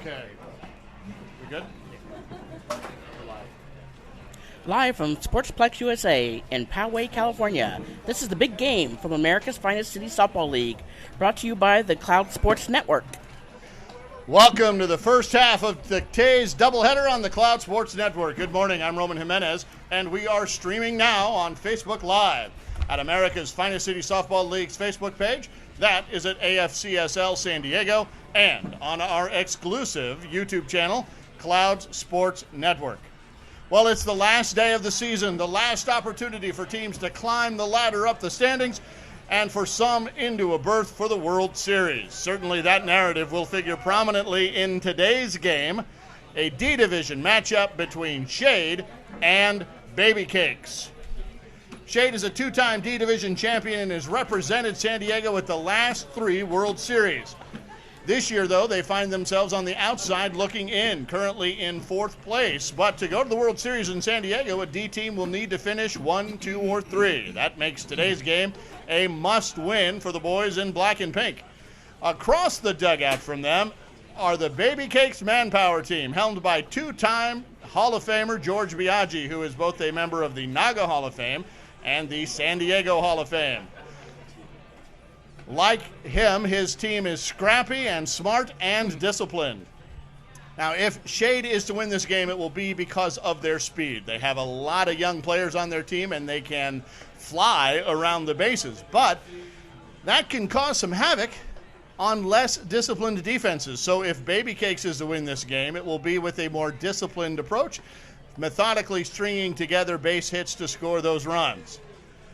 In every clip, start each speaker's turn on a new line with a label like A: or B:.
A: Okay. We good?
B: Live from Sportsplex USA in Poway, California, this is the big game from America's Finest City Softball League, brought to you by the Cloud Sports Network.
A: Welcome to the first half of today's doubleheader on the Cloud Sports Network. Good morning, I'm Roman Jimenez, and we are streaming now on Facebook Live at America's Finest City Softball League's Facebook page. That is at AFCSL San Diego, and on our exclusive YouTube channel, Cloud Sports Network. Well, it's the last day of the season, the last opportunity for teams to climb the ladder up the standings, and for some into a berth for the World Series. Certainly that narrative will figure prominently in today's game, a D-Division matchup between Shade and Babycakes. Shade is a two-time D-Division champion and has represented San Diego at the last 3 World Series. This year, though, they find themselves on the outside looking in, currently in 4th place. But to go to the World Series in San Diego, a D team will need to finish 1, 2, or 3. That makes today's game a must-win for the boys in black and pink. Across the dugout from them are the Babycakes Manpower team, helmed by 2-time Hall of Famer George Biagi, who is both a member of the Naga Hall of Fame and the San Diego Hall of Fame. Like him, his team is scrappy and smart and disciplined. Now, if Shade is to win this game, it will be because of their speed. They have a lot of young players on their team, and they can fly around the bases. But that can cause some havoc on less disciplined defenses. So if Babycakes is to win this game, it will be with a more disciplined approach, methodically stringing together base hits to score those runs.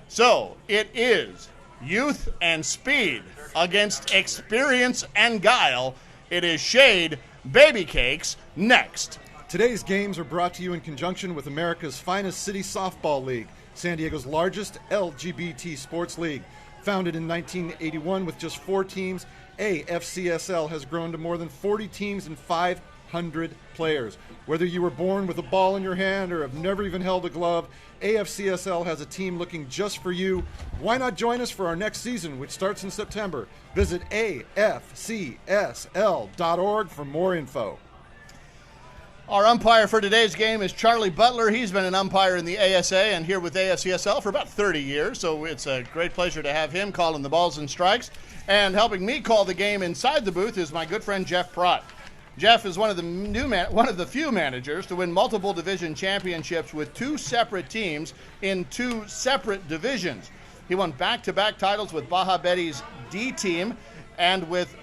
A: So it is youth and speed against experience and guile. It is Shade Babycakes next.
C: Today's games are brought to you in conjunction with America's Finest City Softball League, San Diego's largest LGBT sports league. Founded in 1981 with just 4 teams, AFCSL has grown to more than 40 teams and 500 players. Whether you were born with a ball in your hand or have never even held a glove, AFCSL has a team looking just for you. Why not join us for our next season, which starts in September? Visit afcsl.org for more info.
A: Our umpire for today's game is Charlie Butler. He's been an umpire in the ASA and here with AFCSL for about 30 years, so it's a great pleasure to have him calling the balls and strikes. And helping me call the game inside the booth is my good friend Jeff Prott. Jeff is one of the few managers to win multiple division championships with 2 separate teams in 2 separate divisions. He won back-to-back titles with Baja Betty's D team and with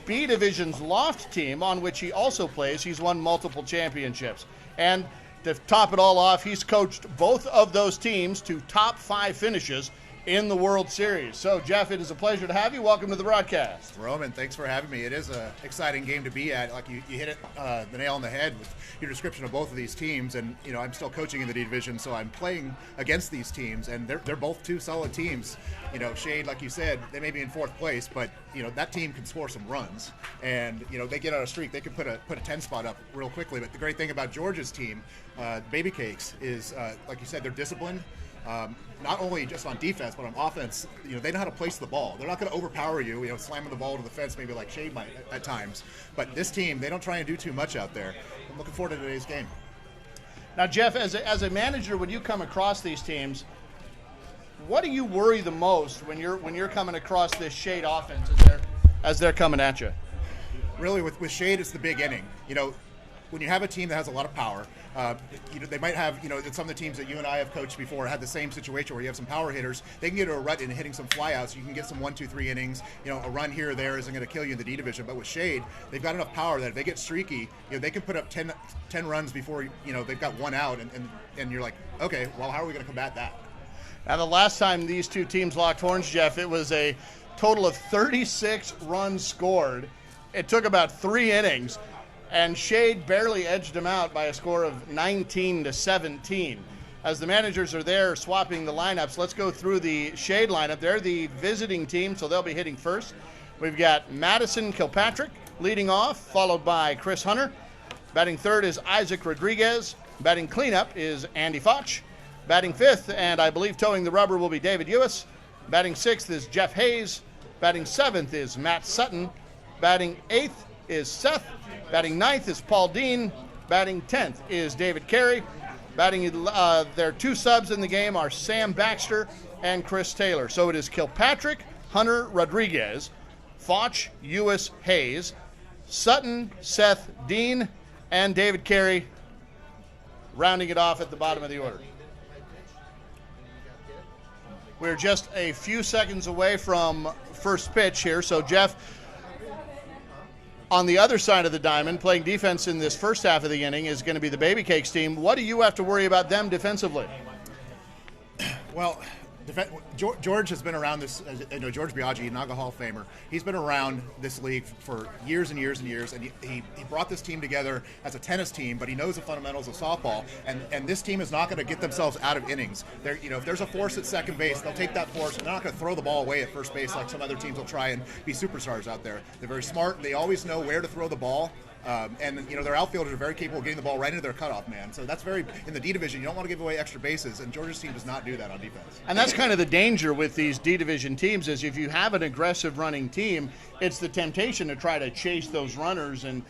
A: B Division's Loft team, on which he also plays. He's won multiple championships. And to top it all off, he's coached both of those teams to top 5 finishes in the World Series. So, Jeff, it is a pleasure to have you. Welcome to the broadcast.
D: Roman, thanks for having me. It is an exciting game to be at. Like you hit it the nail on the head with your description of both of these teams. And, you know, I'm still coaching in the D division, so I'm playing against these teams. And they're both 2 solid teams. You know, Shade, like you said, they may be in 4th place, but, you know, that team can score some runs. And, you know, they get on a streak. They can put a 10 spot up real quickly. But the great thing about George's team, Babycakes, is, like you said, they're disciplined. Not only just on defense, but on offense, you know, they know how to place the ball. They're not going to overpower you, slamming the ball to the fence, maybe like Shade might at times. But this team, they don't try and do too much out there. I'm looking forward to today's game.
A: Now, Jeff, as a manager, when you come across these teams, what do you worry the most when you're coming across this Shade offense as they're coming at you?
D: Really, with Shade, it's the big inning. You know, when you have a team that has a lot of power, they might have, some of the teams that you and I have coached before had the same situation where you have some power hitters. They can get to a rut in hitting some flyouts. You can get some 1, 2, 3 innings. A run here or there isn't going to kill you in the D division. But with Shade, they've got enough power that if they get streaky, they can put up 10 runs before they've got 1 out, and you're like, okay, well, how are we going to combat that?
A: Now, the last time these 2 teams locked horns, Jeff, it was a total of 36 runs scored. It took about 3 innings. And Shade barely edged them out by a score of 19-17. As the managers are there swapping the lineups, let's go through the Shade lineup. They're the visiting team, so they'll be hitting first. We've got Madison Kilpatrick leading off, followed by Chris Hunter. Batting third is Isaac Rodriguez. Batting cleanup is Andy Foch. Batting fifth, and I believe towing the rubber will be David Ewis. Batting sixth is Jeff Hayes. Batting seventh is Matt Sutton. Batting eighth is Seth. Batting ninth is Paul Dean. Batting 10th is David Carey. Batting their two subs in the game are Sam Baxter and Chris Taylor. So it is Kilpatrick, Hunter, Rodriguez, Foch, Ewis, Hayes, Sutton, Seth, Dean, and David Carey, rounding it off at the bottom of the order. We're just a few seconds away from first pitch here. So, Jeff, on the other side of the diamond, playing defense in this first half of the inning is going to be the Babycakes team. What do you have to worry about them defensively?
D: Well, George has been around this. George Biagi, Naga Hall of Famer. He's been around this league for years and years and years, and he brought this team together as a tennis team. But he knows the fundamentals of softball, and this team is not going to get themselves out of innings. If there's a force at second base, they'll take that force, and they're not going to throw the ball away at first base like some other teams will try and be superstars out there. They're very smart. They always know where to throw the ball. And their outfielders are very capable of getting the ball right into their cutoff man. So that's in the D division, you don't want to give away extra bases, and Georgia's team does not do that on defense.
A: And that's kind of the danger with these D division teams is if you have an aggressive running team, it's the temptation to try to chase those runners, and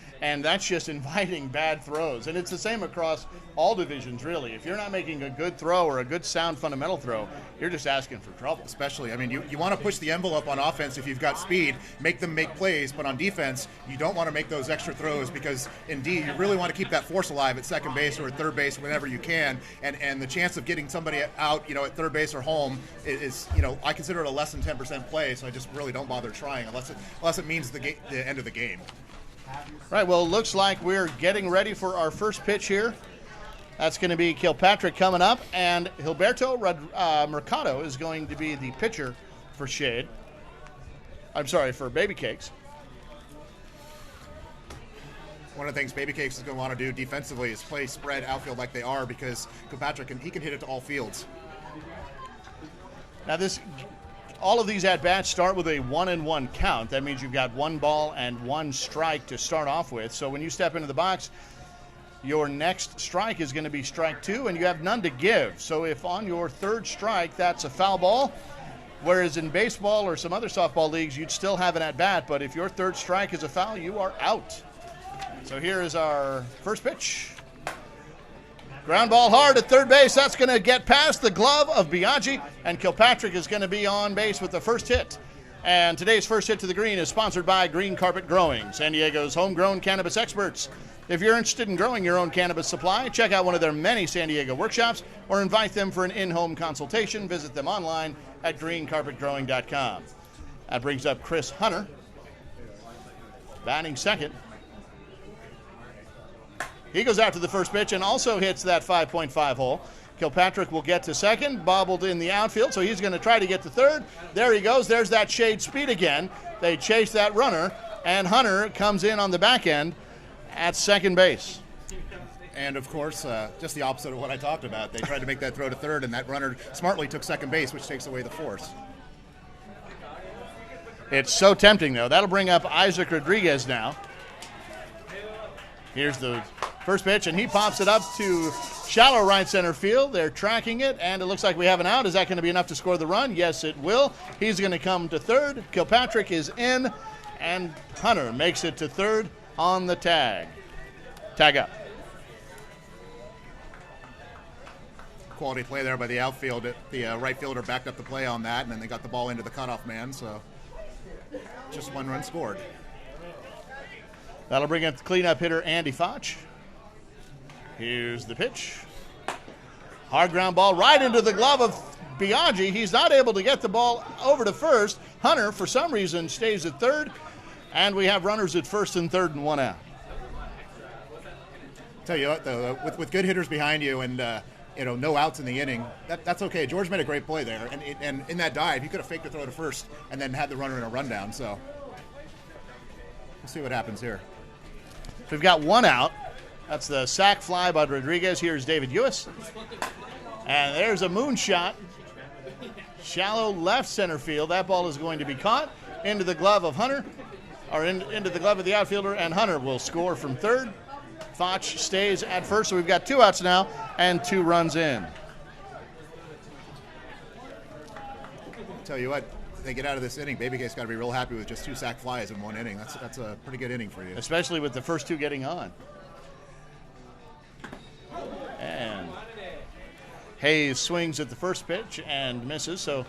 A: that's just inviting bad throws. And it's the same across all divisions, really. If you're not making a good throw or a good sound fundamental throw, you're just asking for trouble.
D: Especially, you want to push the envelope on offense if you've got speed, make them make plays, but on defense, you don't want to make those extra throws because, indeed, you really want to keep that force alive at second base or at third base whenever you can, and the chance of getting somebody out, at third base or home is I consider it a less than 10% play, so I just really don't bother trying unless it means the end of the game.
A: Right, well, it looks like we're getting ready for our first pitch here. That's going to be Kilpatrick coming up, and Gilberto Mercado is going to be the pitcher for for Babycakes.
D: One of the things Babycakes is going to want to do defensively is play spread outfield like they are, because Kilpatrick can hit it to all fields.
A: Now all of these at-bats start with a 1-1 count. That means you've got 1 ball and 1 strike to start off with. So when you step into the box, your next strike is going to be strike 2, and you have none to give. So if on your third strike that's a foul ball, whereas in baseball or some other softball leagues, you'd still have an at-bat, but if your third strike is a foul, you are out. So here is our first pitch. Ground ball hard at third base. That's going to get past the glove of Biagi, and Kilpatrick is going to be on base with the first hit. And today's first hit to the green is sponsored by Green Carpet Growing, San Diego's homegrown cannabis experts. If you're interested in growing your own cannabis supply, check out one of their many San Diego workshops or invite them for an in-home consultation. Visit them online at greencarpetgrowing.com. That brings up Chris Hunter, batting second. He goes out to the first pitch and also hits that 5.5 hole. Kilpatrick will get to second, bobbled in the outfield, so he's going to try to get to third. There he goes. There's that shade speed again. They chase that runner, and Hunter comes in on the back end at second base.
D: And, of course, just the opposite of what I talked about. They tried to make that throw to third, and that runner smartly took second base, which takes away the force.
A: It's so tempting, though. That'll bring up Isaac Rodriguez now. Here's the first pitch, and he pops it up to shallow right center field. They're tracking it, and it looks like we have an out. Is that going to be enough to score the run? Yes, it will. He's going to come to third. Kilpatrick is in, and Hunter makes it to third on the tag. Tag up.
D: Quality play there by the outfield. The right fielder backed up the play on that, and then they got the ball into the cutoff man, so just 1 run scored.
A: That'll bring up the cleanup hitter, Andy Foch. Here's the pitch. Hard ground ball right into the glove of Biagi. He's not able to get the ball over to first. Hunter, for some reason, stays at third. And we have runners at first and third and 1 out.
D: Tell you what, though, with good hitters behind you and no outs in the inning, that's okay. George made a great play there. And in that dive, he could have faked the throw to first and then had the runner in a rundown. So we'll see what happens here.
A: We've got 1 out. That's the sac fly by Rodriguez. Here's David Ewis. And there's a moonshot. Shallow left center field. That ball is going to be caught into the glove of Hunter, or into the glove of the outfielder, and Hunter will score from third. Foch stays at first, so we've got 2 outs now and 2 runs in.
D: Tell you what, they get out of this inning, Babycakes got to be real happy with just 2 sack flies in 1 inning. That's a pretty good inning for you.
A: Especially with the first 2 getting on. And Hayes swings at the first pitch and misses. So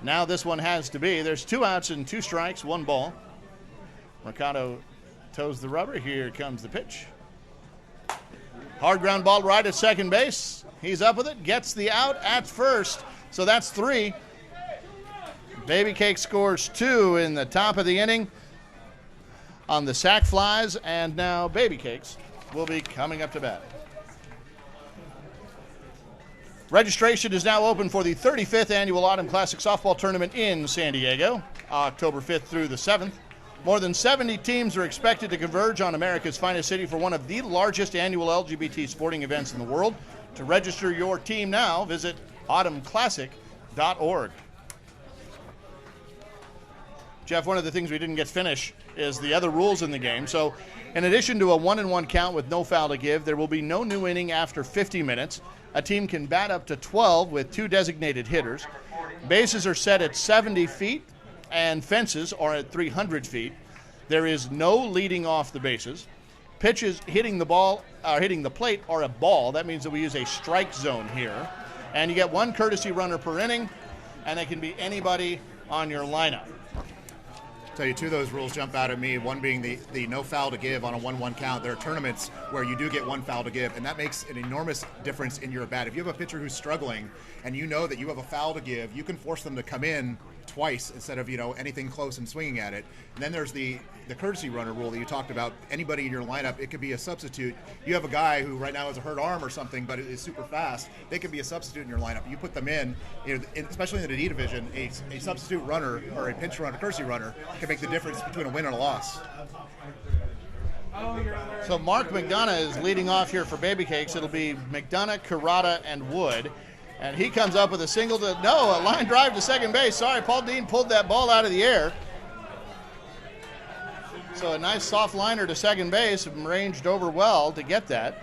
A: now this one has to be. There's 2 outs and 2 strikes, 1 ball. Mercado toes the rubber. Here comes the pitch. Hard ground ball right at second base. He's up with it, gets the out at first. So that's 3. Babycake scores 2 in the top of the inning on the sac flies, and now Babycakes will be coming up to bat. Registration is now open for the 35th Annual Autumn Classic Softball Tournament in San Diego, October 5th through the 7th. More than 70 teams are expected to converge on America's finest city for one of the largest annual LGBT sporting events in the world. To register your team now, visit autumnclassic.org. Jeff, one of the things we didn't get finished is the other rules in the game. So in addition to a 1-1 count with no foul to give, there will be no new inning after 50 minutes. A team can bat up to 12 with 2 designated hitters. Bases are set at 70 feet and fences are at 300 feet. There is no leading off the bases. Pitches hitting the plate are a ball. That means that we use a strike zone here. And you get 1 courtesy runner per inning, and it can be anybody on your lineup.
D: Tell you 2 of those rules jump out at me, one being the no foul to give on a 1-1 count. There are tournaments where you do get 1 foul to give, and that makes an enormous difference in your at bat. If you have a pitcher who's struggling and you know that you have a foul to give, you can force them to come in twice instead of anything close and swinging at it. And then there's the courtesy runner rule that you talked about. Anybody in your lineup, it could be a substitute. You have a guy who right now has a hurt arm or something, but is super fast. They could be a substitute in your lineup. You put them in, especially in the D division, a substitute runner or a pinch runner, courtesy runner can make the difference between a win and a loss.
A: So Mark McDonough is leading off here for Babycakes. It'll be McDonough, Kurata, and Wood. And he comes up with a line drive to second base. Sorry, Paul Dean pulled that ball out of the air. So a nice soft liner to second base, ranged over well to get that.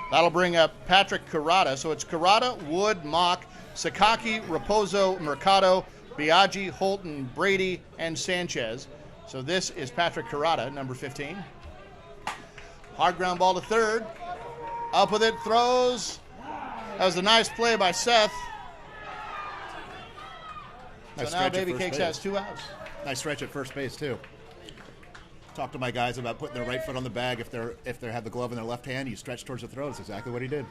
A: That'll bring up Patrick Kurata. So it's Kurata, Wood, Mock, Sakaki, Raposo, Mercado, Biagi, Holton, Brady, and Sanchez. So this is Patrick Kurata, number 15. Hard ground ball to third. Up with it, throws. That was a nice play by Seth.
D: Nice
A: so now
D: stretch at
A: Babycakes
D: first
A: has
D: base.
A: 2 outs.
D: Nice stretch at first base too. Talk to my guys about putting their right foot on the bag. If they have the glove in their left hand, you stretch towards the throw. That's exactly what he did.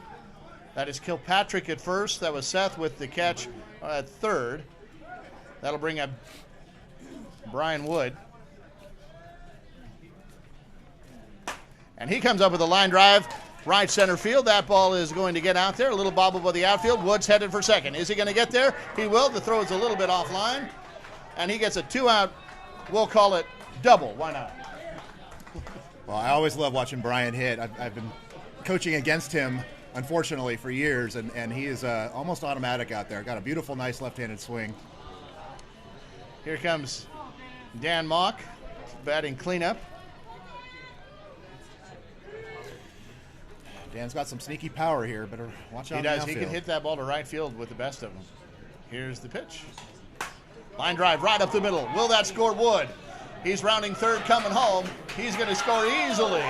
A: That is Kilpatrick at first. That was Seth with the catch at third. That'll bring up Brian Wood. And he comes up with a line drive. Right center field. That ball is going to get out there. A little bobble by the outfield. Woods headed for second. Is he going to get there? He will. The throw is a little bit offline. And he gets a 2-out. We'll call it double. Why not?
D: Well, I always love watching Brian hit. I've been coaching against him, unfortunately, for years, and he is almost automatic out there. Got a beautiful, nice left-handed swing.
A: Here comes Dan Mock batting cleanup.
D: Dan's got some sneaky power here. Better watch out.
A: He does. He can hit that ball to right field with the best of them. Here's the pitch. Line drive right up the middle. Will that score Wood? He's rounding third, coming home. He's going to score easily.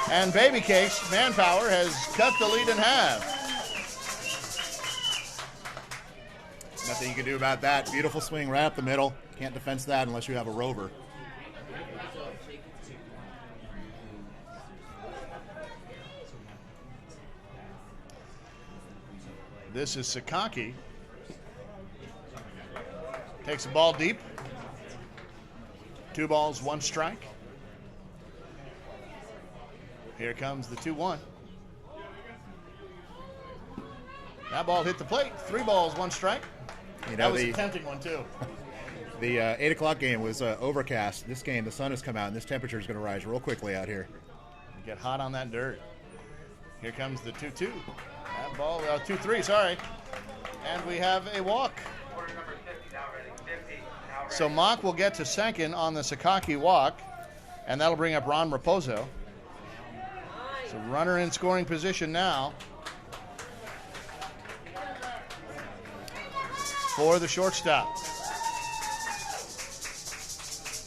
A: And Babycakes, manpower, has cut the lead in half.
D: Nothing you can do about that. Beautiful swing right up the middle. Can't defense that unless you have a rover.
A: This is Sakaki. Takes the ball deep. 2 balls, 1 strike. Here comes the 2-1. That ball hit the plate. 3 balls, 1 strike. That was a tempting one, too.
D: The 8 o'clock game was overcast. This game, the sun has come out, and this temperature is going to rise real quickly out here.
A: Get hot on that dirt. Here comes the 2-2. That ball, 2-3, sorry. And we have a walk. So Mock will get to second on the Sakaki walk, and that'll bring up Ron Raposo. So runner in scoring position now. for the shortstop.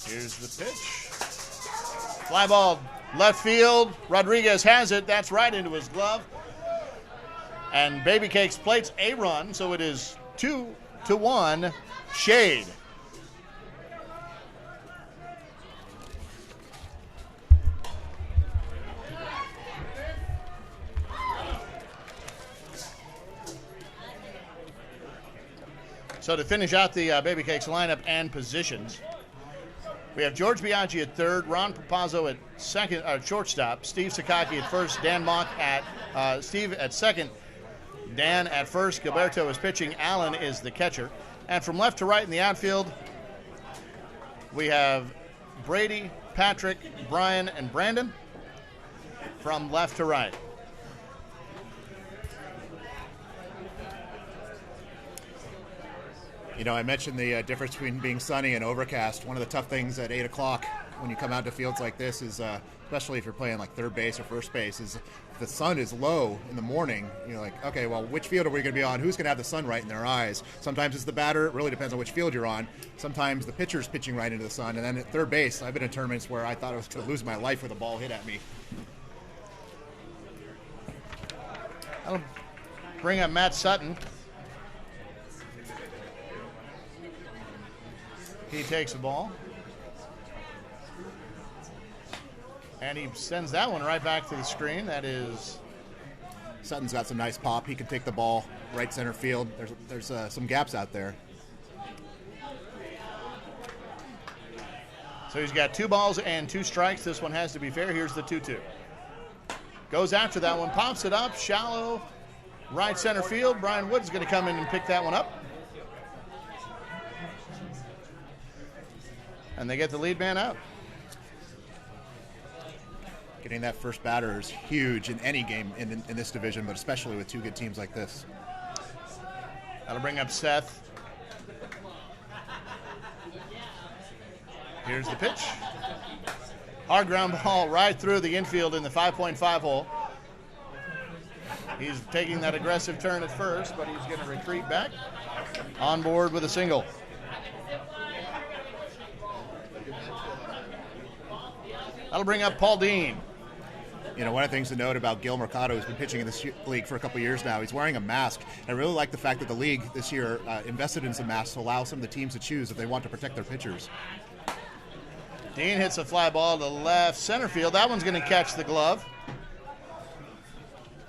A: Here's the pitch. Fly ball left field. Rodriguez has it. That's right into his glove. And Babycakes plates a run, so it is 2-1 Shade. So to finish out the Babycakes lineup and positions, we have George Biagi at third, Ron Papazzo at second, shortstop, Steve Sakaki at first, Dan Mock at Steve at second, Dan at first, Gilberto is pitching, Allen is the catcher. And from left to right in the outfield, we have Brady, Patrick, Brian, and Brandon from left to right.
D: You know, I mentioned the difference between being sunny and overcast. One of the tough things at 8 o'clock when you come out to fields like this is, especially if you're playing like third base or first base, is if the sun is low in the morning, you're like, okay, well, which field are we going to be on? Who's going to have the sun right in their eyes? Sometimes it's the batter. It really depends on which field you're on. Sometimes the pitcher's pitching right into the sun. And then at third base, I've been in tournaments where I thought I was going to lose my life with a ball hit at me.
A: I'll bring up Matt Sutton. He takes the ball. And he sends that one right back to the screen. That is...
D: Sutton's got some nice pop. He can take the ball right center field. There's some gaps out there.
A: So he's got 2 balls and 2 strikes. This one has to be fair. Here's the 2-2. Goes after that one. Pops it up. Shallow right center field. Brian Wood's going to come in and pick that one up. And they get the lead man out.
D: Getting that first batter is huge in any game in this division, but especially with 2 good teams like this.
A: That'll bring up Seth. Here's the pitch. Hard ground ball right through the infield in the 5.5 hole. He's taking that aggressive turn at first, but he's going to retreat back. On board with a single. That'll bring up Paul Dean.
D: You know, one of the things to note about Gil Mercado, who's been pitching in this league for a couple years now, he's wearing a mask. And I really like the fact that the league this year invested in some masks to allow some of the teams to choose if they want to protect their pitchers.
A: Dean hits a fly ball to left center field. That one's going to catch the glove.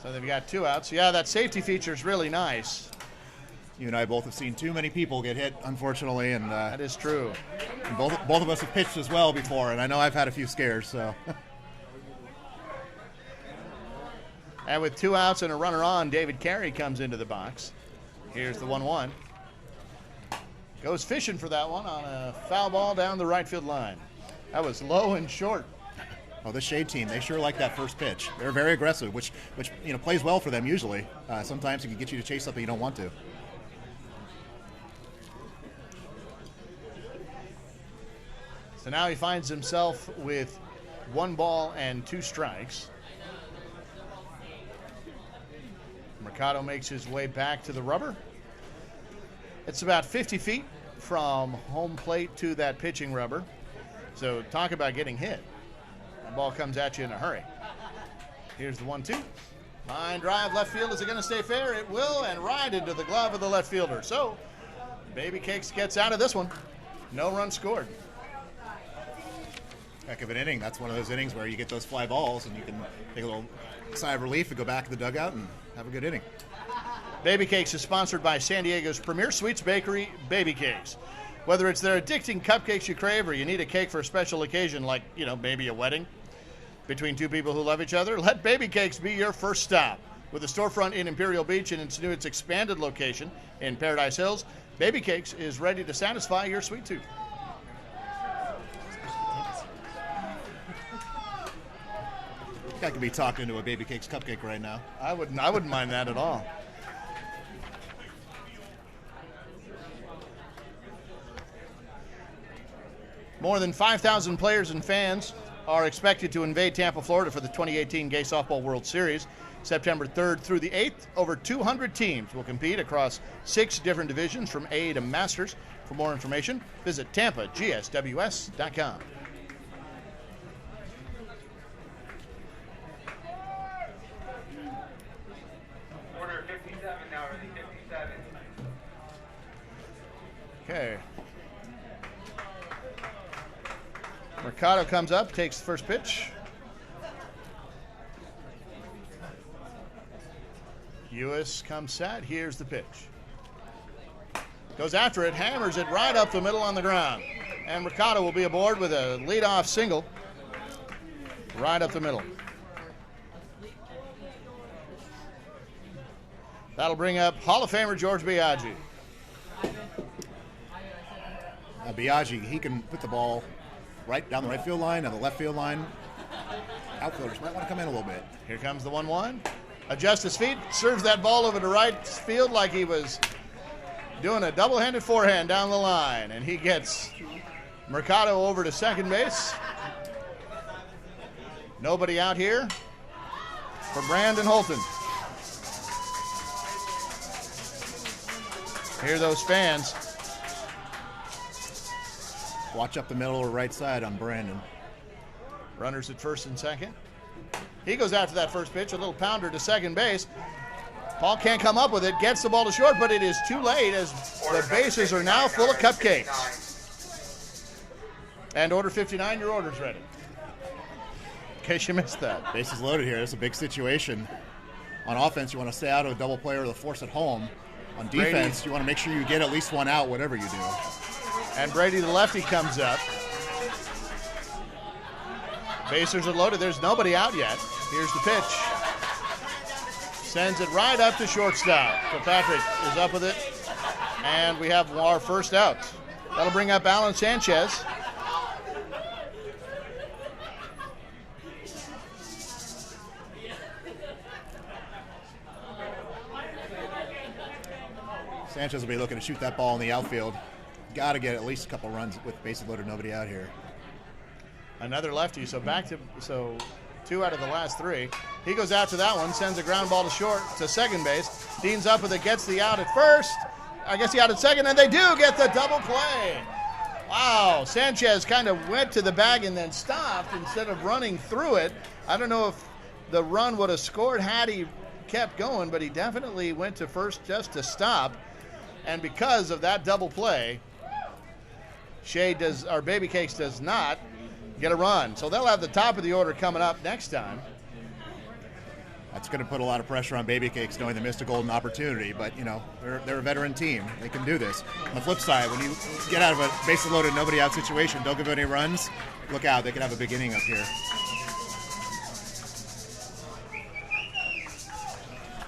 A: So they've got 2 outs. Yeah, that safety feature is really nice.
D: You and I both have seen too many people get hit, unfortunately, and
A: that is true.
D: And both of us have pitched as well before, and I know I've had a few scares. So,
A: and with 2 outs and a runner on, David Carey comes into the box. Here's the 1-1. Goes fishing for that one on a foul ball down the right field line. That was low and short.
D: Oh, the Shade team, they sure like that first pitch. They're very aggressive, which you know plays well for them usually. Sometimes it can get you to chase something you don't want to.
A: So now he finds himself with 1 ball and 2 strikes. Mercado makes his way back to the rubber. It's about 50 feet from home plate to that pitching rubber. So talk about getting hit. That ball comes at you in a hurry. Here's the 1-2. Line drive, left field. Is it going to stay fair? It will, and right into the glove of the left fielder. So Babycakes gets out of this one. No run scored.
D: Heck of an inning. That's one of those innings where you get those fly balls and you can take a little sigh of relief and go back to the dugout and have a good inning.
A: Babycakes is sponsored by San Diego's premier sweets bakery, Babycakes. Whether it's their addicting cupcakes you crave or you need a cake for a special occasion like, you know, maybe a wedding between 2 people who love each other, let Babycakes be your first stop. With a storefront in Imperial Beach and its expanded location in Paradise Hills, Babycakes is ready to satisfy your sweet tooth.
D: I could be talking to a Babycakes cupcake right now.
A: I wouldn't mind that at all. More than 5,000 players and fans are expected to invade Tampa, Florida for the 2018 Gay Softball World Series. September 3rd through the 8th. Over 200 teams will compete across 6 different divisions from A to Masters. For more information, visit tampagsws.com.
E: Order 57 now, ready, 57.
A: Okay. Mercado comes up, takes the first pitch. Ewis comes set. Here's the pitch. Goes after it, hammers it right up the middle on the ground. And Mercado will be aboard with a leadoff single right up the middle. That'll bring up Hall of Famer George Biagi.
D: Biagi, he can put the ball right down the right field line and the left field line. Outfielders might want to come in a little bit.
A: Here comes the 1-1. Adjusts his feet, serves that ball over to right field like he was doing a double-handed forehand down the line. And he gets Mercado over to second base. Nobody out here for Brandon Holton. Hear those fans.
D: Watch up the middle or right side on Brandon.
A: Runners at first and second. He goes after that first pitch, a little pounder to second base. Paul can't come up with it, gets the ball to short, but it is too late as the bases are now full of cupcakes. And order 59, your order's ready. In case you missed that.
D: Bases loaded here. That's a big situation. On offense, you want to stay out of a double play or the force at home. On defense,
A: Brady.
D: you want to make sure you get at least one out, whatever you do.
A: And Brady, the lefty, comes up. Bases are loaded. There's nobody out yet. Here's the pitch. Sends it right up to shortstop. So Patrick is up with it. And we have our first out. That'll bring up Alan Sanchez.
D: Sanchez will be looking to shoot that ball in the outfield. Got to get at least a couple runs with bases loaded, nobody out here.
A: Another lefty, so 2 out of the last 3. He goes after that one, sends a ground ball to second base. Dean's up with it, gets the out at first. I guess he out at second, and they do get the double play. Wow, Sanchez kind of went to the bag and then stopped instead of running through it. I don't know if the run would have scored had he kept going, but he definitely went to first just to stop. And because of that double play, Babycakes does not get a run. So they'll have the top of the order coming up next time.
D: That's going to put a lot of pressure on Babycakes knowing they missed a golden opportunity, but, they're a veteran team. They can do this. On the flip side, when you get out of a bases loaded, nobody out situation, don't give any runs, look out. They could have a big inning up here.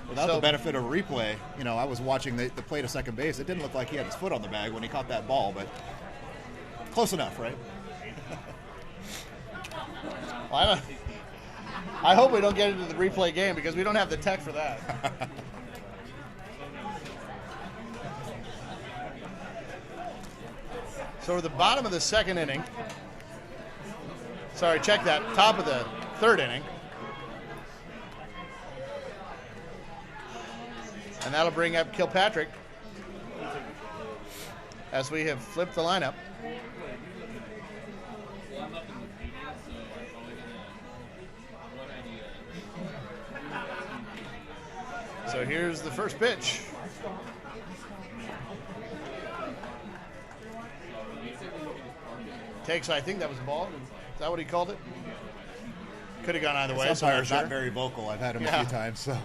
D: Without the benefit of a replay, I was watching the play to second base. It didn't look like he had his foot on the bag when he caught that ball, but close enough, right?
A: Well, I hope we don't get into the replay game because we don't have the tech for that. So we're at the bottom of the second inning. Sorry, check that. Top of the third inning. And that'll bring up Kilpatrick as we have flipped the lineup. So here's the first pitch. Takes, I think that was a ball. Is that what he called it? Could have gone either way.
D: This umpire's not very vocal. I've had him a few times. So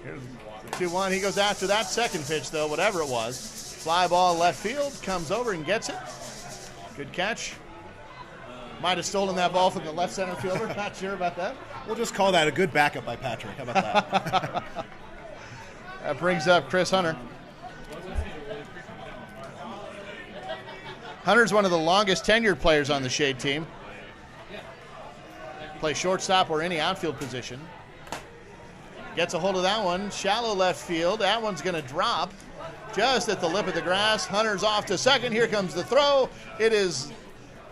A: here's the 2-1. He goes after that second pitch, though, whatever it was. Fly ball left field, comes over and gets it. Good catch. Might have stolen that ball from the left center fielder. Not sure about that.
D: We'll just call that a good backup by Patrick. How about that?
A: That brings up Chris Hunter. Hunter's one of the longest tenured players on the Shade team. Play shortstop or any outfield position. Gets a hold of that one. Shallow left field. That one's going to drop just at the lip of the grass. Hunter's off to second. Here comes the throw. It is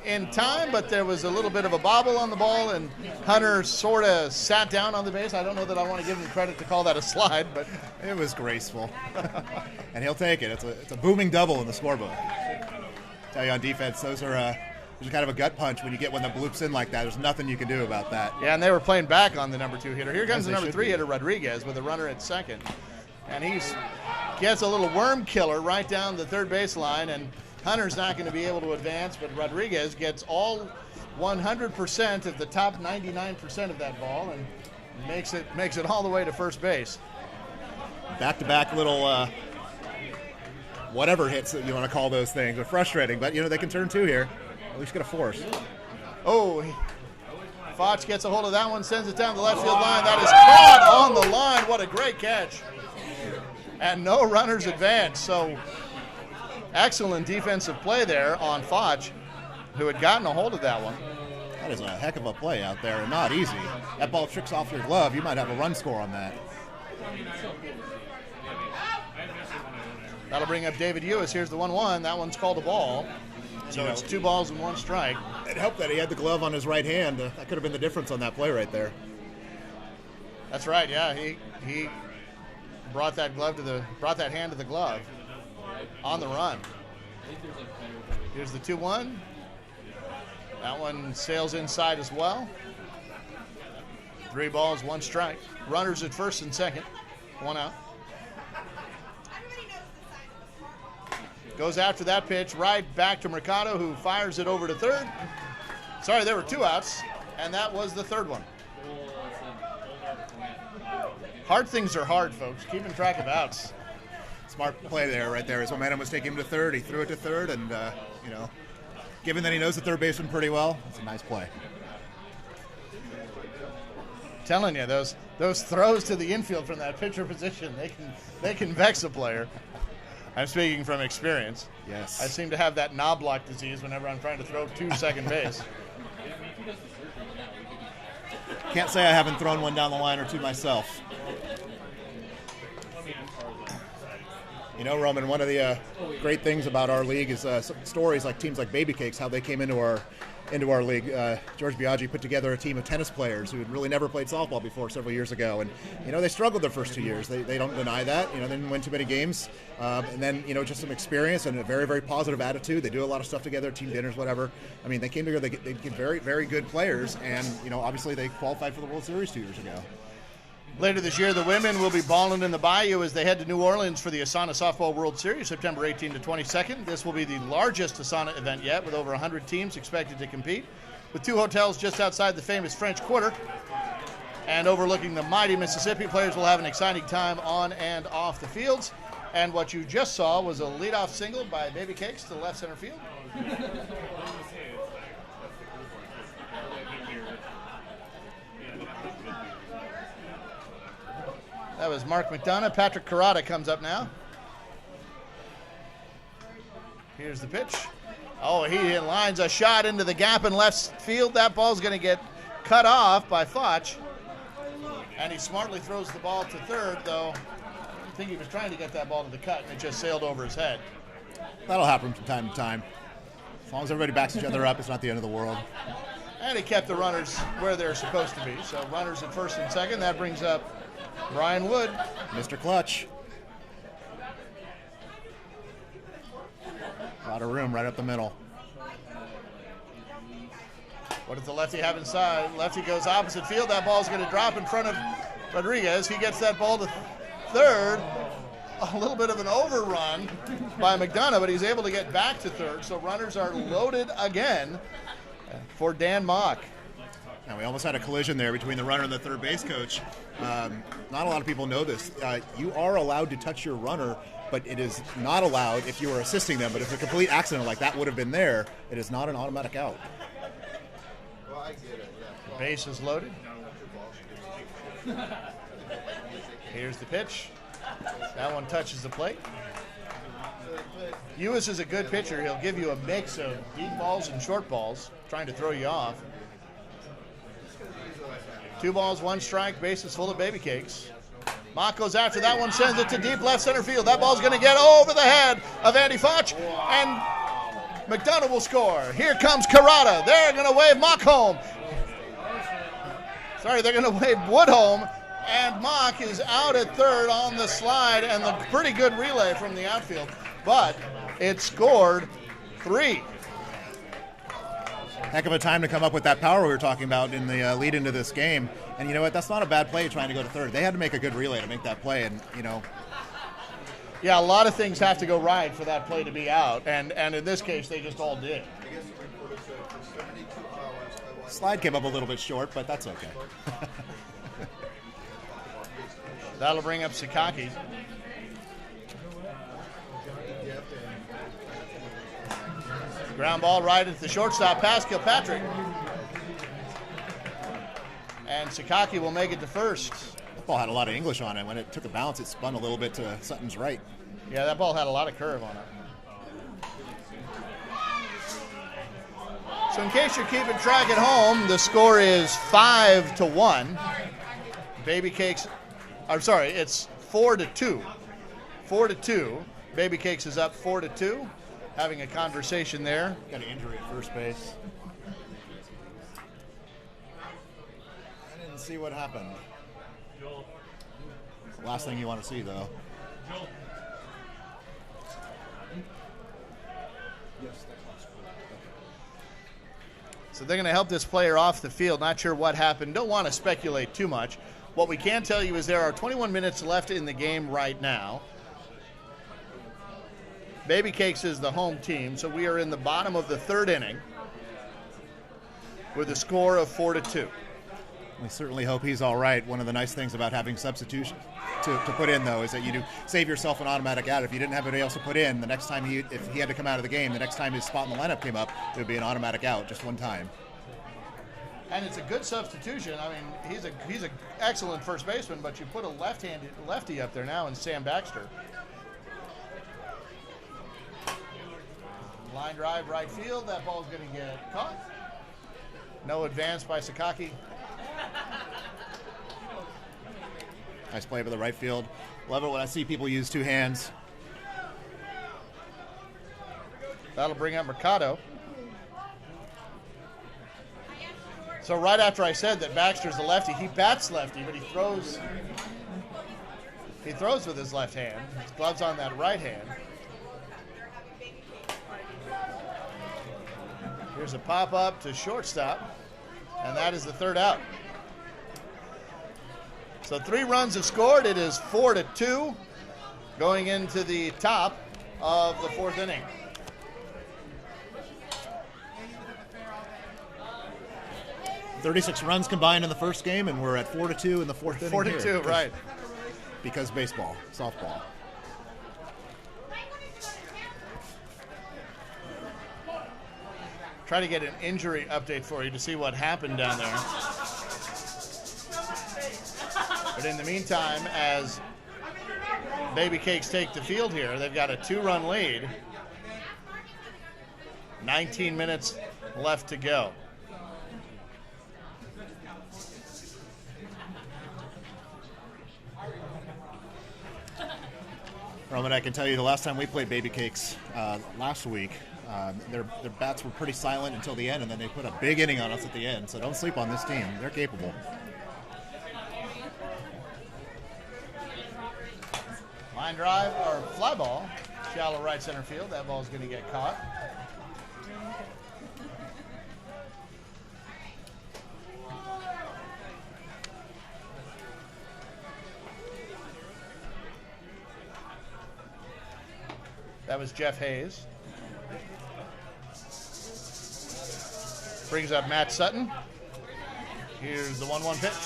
A: in time, but there was a little bit of a bobble on the ball, and Hunter sort of sat down on the base. I don't know that I want to give him credit to call that a slide, but
D: it was graceful. And he'll take it. It's a booming double in the scorebook. Tell you on defense, those are kind of a gut punch when you get one that bloops in like that. There's nothing you can do about that.
A: Yeah, and they were playing back on the number 2 hitter. Here comes the number 3 hitter, Rodriguez, with a runner at second. And he gets a little worm killer right down the third baseline, and Hunter's not going to be able to advance, but Rodriguez gets all 100% of the top 99% of that ball and makes it all the way to first base.
D: Back-to-back little whatever hits that you want to call those things are frustrating, but they can turn 2 here. At least get a force.
A: Oh, Foch gets a hold of that one, sends it down the left field line. That is caught on the line. What a great catch. And no runners advance. So excellent defensive play there on Foch, who had gotten a hold of that one.
D: That is a heck of a play out there and not easy. That ball tricks off your glove. You might have a run score on that.
A: That'll bring up David Ewis. Here's the 1-1. That one's called a ball. So it's 2 balls and 1 strike.
D: It helped that he had the glove on his right hand. That could have been the difference on that play right there.
A: That's right. Yeah, he brought that hand to the glove on the run. Here's the 2-1. That one sails inside as well. 3 balls, 1 strike. Runners at first and second. 1 out. Goes after that pitch right back to Mercado, who fires it over to third. Sorry, there were 2 outs, and that was the 3rd one. Hard things are hard, folks. Keeping track of outs.
D: Smart play there, right there. His momentum was taking him to third. He threw it to third, and, given that he knows the third baseman pretty well, it's a nice play.
A: Telling you, those throws to the infield from that pitcher position, they can vex a player. I'm speaking from experience.
D: Yes.
A: I seem to have that knob block disease whenever I'm trying to throw to second base.
D: Can't say I haven't thrown one down the line or 2 myself. Roman, one of the great things about our league is stories like teams like Babycakes, how they came into our league. George Biagi put together a team of tennis players who had really never played softball before several years ago. And, they struggled their first 2 years. They don't deny that. They didn't win too many games. And then, just some experience and a very, very positive attitude. They do a lot of stuff together, team dinners, whatever. I mean, they came together. They get very, very good players. And, obviously they qualified for the World Series 2 years ago.
A: Later this year, the women will be balling in the Bayou as they head to New Orleans for the Asana Softball World Series, September 18 to 22nd. This will be the largest Asana event yet, with over 100 teams expected to compete, with 2 hotels just outside the famous French Quarter. And overlooking the mighty Mississippi, players will have an exciting time on and off the fields. And what you just saw was a leadoff single by Babycakes to left center field. That was Mark McDonough. Patrick Kurata comes up now. Here's the pitch. Oh, he lines a shot into the gap in left field. That ball's going to get cut off by Foch. And he smartly throws the ball to third, though I think he was trying to get that ball to the cut, and it just sailed over his head.
D: That'll happen from time to time. As long as everybody backs each other up, it's not the end of the world.
A: And he kept the runners where they're supposed to be. So runners at first and second. That brings up Brian Wood.
D: Mr. Clutch. A lot of room right up the middle.
A: What does the lefty have inside? Lefty goes opposite field. That ball's going to drop in front of Rodriguez. He gets that ball to third. A little bit of an overrun by McDonough, but he's able to get back to third. So runners are loaded again for Dan Mock.
D: Now, we almost had a collision there between the runner and the third base coach. Not a lot of people know this. You are allowed to touch your runner, but it is not allowed if you are assisting them. But if a complete accident like that would have been there, it is not an automatic out.
A: The base is loaded. Here's the pitch. That one touches the plate. Ewis is a good pitcher. He'll give you a mix of deep balls and short balls, trying to throw you off. 2 balls, 1 strike, bases full of Babycakes. Mock goes after that one, sends it to deep left center field. That ball's going to get over the head of Andy Foch, and McDonough will score. Here comes Kurata. They're going to wave Mock home. Sorry, they're going to wave Wood home. And Mock is out at third on the slide, and the pretty good relay from the outfield. But it scored 3.
D: Heck of a time to come up with that power we were talking about in the lead into this game. And you know what? That's not a bad play trying to go to third. They had to make a good relay to make that play, and, you know.
A: Yeah, a lot of things have to go right for that play to be out, and in this case, they just all did.
D: Slide came up a little bit short, but that's okay.
A: That'll bring up Sakaki. Ground ball right at the shortstop pass, Kilpatrick. And Sakaki will make it to first.
D: That ball had a lot of English on it. When it took a bounce, it spun a little bit to Sutton's right.
A: Yeah, that ball had a lot of curve on it. So in case you're keeping track at home, the score is 5-1. Babycakes, I'm sorry, it's 4-2. 4-2. Babycakes is up 4-2. Having a conversation there.
D: Got an injury at first base. I didn't see what happened. Last thing you want to see, though.
A: So they're going to help this player off the field. Not sure what happened. Don't want to speculate too much. What we can tell you is there are 21 minutes left in the game right now. Babycakes is the home team, so we are in the bottom of the third inning with a score of 4-2.
D: We certainly hope he's all right. One of the nice things about having substitution to put in, though, is that you do save yourself an automatic out. If you didn't have anybody else to put in, the next time if he had to come out of the game, the next time his spot in the lineup came up, it would be an automatic out just one time.
A: And it's a good substitution. I mean, he's an excellent first baseman, but you put a lefty up there now in Sam Baxter. Line drive right field. That ball's going to get caught. No advance by Sakaki.
D: Nice play by the right field. Love it when I see people use two hands.
A: That'll bring up Mercado. So right after I said that Baxter's a lefty, he bats lefty, but he throws with his left hand. His glove's on that right hand. Here's a pop-up to shortstop, and that is the third out. So 3 runs have scored. It is 4-2 going into the top of the fourth inning.
D: $36 runs combined in the first game, and we're at 4-2 in the fourth inning.
A: 4-2,
D: here.
A: right.
D: Because baseball, softball.
A: Try to get an injury update for you to see what happened down there. But in the meantime, as Babycakes take the field here, they've got a 2-run lead. 19 minutes left to go.
D: Roman, I can tell you the last time we played Babycakes last week, their bats were pretty silent until the end, and then they put a big inning on us at the end. So don't sleep on this team. They're capable.
A: Line drive, or fly ball, shallow right center field. That ball's going to get caught. That was Jeff Hayes. Brings up Matt Sutton. Here's the 1-1 pitch.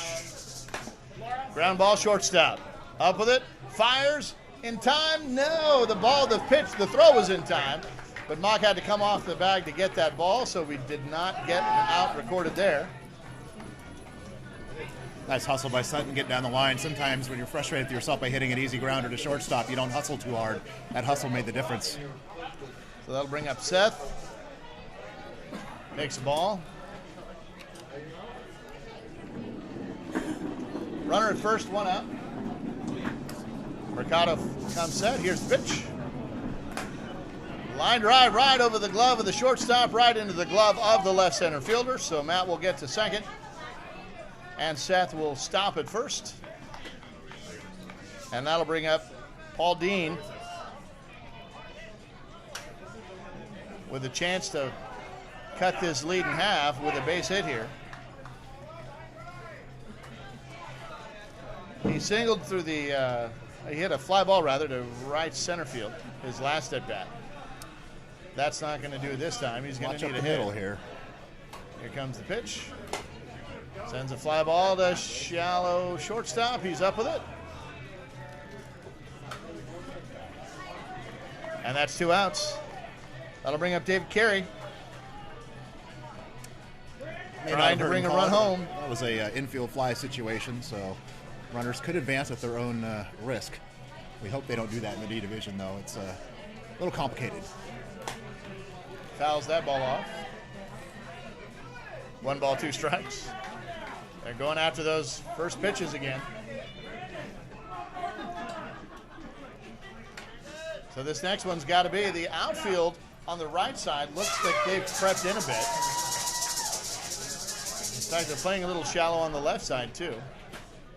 A: Ground ball, shortstop. Up with it, fires. In time? No, the throw was in time, but Mock had to come off the bag to get that ball, so we did not get an out recorded there.
D: Nice hustle by Sutton getting down the line. Sometimes when you're frustrated with yourself by hitting an easy grounder to shortstop, you don't hustle too hard. That hustle made the difference.
A: So that'll bring up Seth. Makes the ball. Runner at first, 1 out. Mercado comes set. Here's the pitch. Line drive right over the glove of the shortstop, right into the glove of the left center fielder. So Matt will get to second, and Seth will stop at first. And that'll bring up Paul Dean with a chance to cut this lead in half with a base hit here. He singled through the, he hit a fly ball rather to right center field, his last at bat. That's not going to do it this time. He's going to need a hit.
D: Here.
A: Here comes the pitch. Sends a fly ball to shallow shortstop. He's up with it. And that's 2 outs. That'll bring up David Carey. Trying to bring a run home.
D: That was a infield fly situation, so runners could advance at their own risk. We hope they don't do that in the D division, though. It's a little complicated.
A: Fouls that ball off. 1 ball, 2 strikes. They're going after those first pitches again. So this next one's got to be the outfield on the right side. Looks like they've prepped in a bit. In fact, they're playing a little shallow on the left side, too.